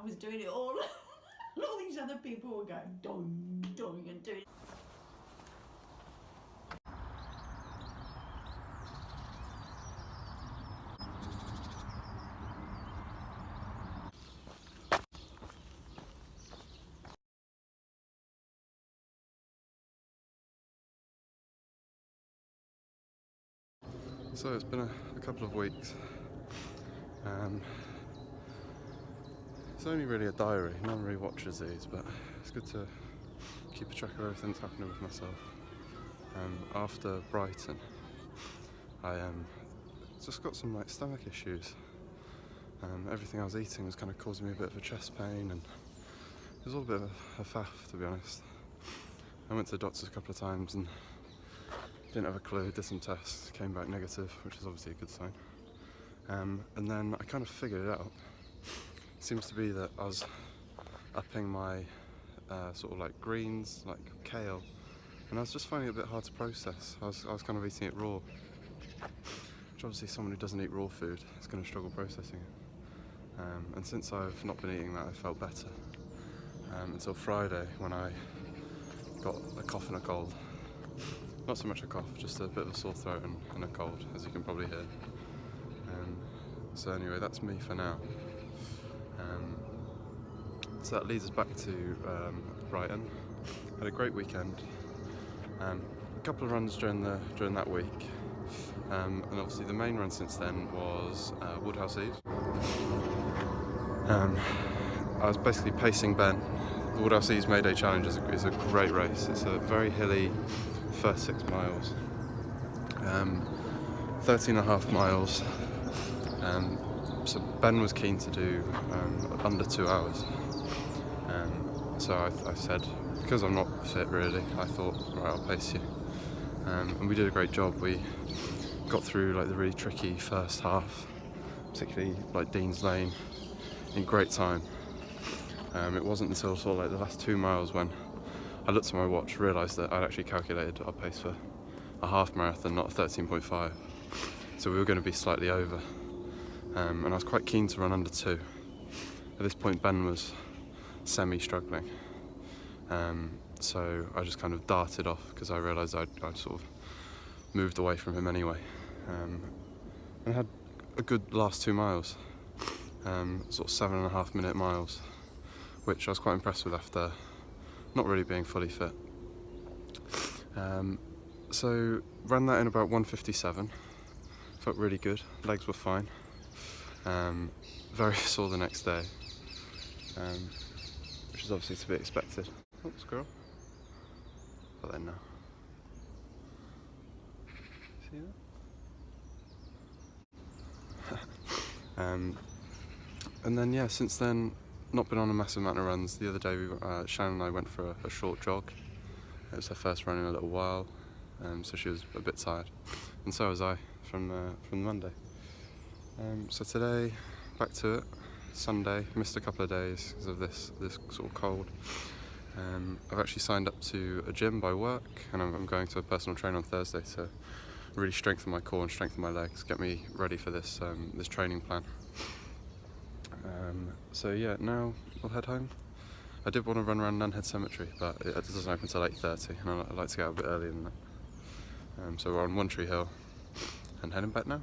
was doing it all. All these other people were going doing and doing. So it's been a couple of weeks. It's only really a diary, no one really watches these, but it's good to keep a track of everything that's happening with myself. After Brighton, I just got some stomach issues. Everything I was eating was kind of causing me a bit of a chest pain, and it was all a bit of a faff, to be honest. I went to the doctors a couple of times and didn't have a clue, did some tests, came back negative, which is obviously a good sign. And then I kind of figured it out. It seems to be that I was upping my sort of greens, like kale, and I was just finding it a bit hard to process. I was kind of eating it raw, which obviously someone who doesn't eat raw food is going to struggle processing it. And since I've not been eating that, I felt better. Until Friday, when I got a cough and a cold. Not so much a cough, just a bit of a sore throat and a cold, as you can probably hear. So anyway, that's me for now. So that leads us back to Brighton. Had a great weekend. A couple of runs during that week, and obviously the main run since then was Woodhouse May. I was basically pacing Ben. The Woodhouse May Day Challenge is a great race. It's a very hilly first 6 miles, 13.5 miles. So Ben was keen to do under 2 hours. So I said, because I'm not fit really, I thought, right, I'll pace you. And we did a great job. We got through the really tricky first half, particularly Dean's Lane, in great time. It wasn't until sort of the last 2 miles when I looked at my watch, realised that I'd actually calculated our pace for a half marathon, not a 13.5. So we were going to be slightly over. And I was quite keen to run under 2. At this point Ben was semi-struggling. So I just kind of darted off because I realised I'd sort of moved away from him anyway. And I had a good last 2 miles, sort of 7.5 minute miles, which I was quite impressed with after not really being fully fit. So ran that in about 1:57. Felt really good, legs were fine. Very sore the next day, which is obviously to be expected. Oh, squirrel. But then now. See that? And then yeah, since then, not been on a massive amount of runs. The other day, Shannon and I went for a short jog. It was her first run in a little while, so she was a bit tired, and so was I from Monday. So today, back to it. Sunday, missed a couple of days because of this sort of cold. I've actually signed up to a gym by work, and I'm going to a personal trainer on Thursday to really strengthen my core and strengthen my legs, get me ready for this training plan. So yeah, now we'll head home. I did want to run around Nunhead Cemetery, but it doesn't open until 8:30, and I'd like to get out a bit earlier than that. So we're on One Tree Hill and heading back now.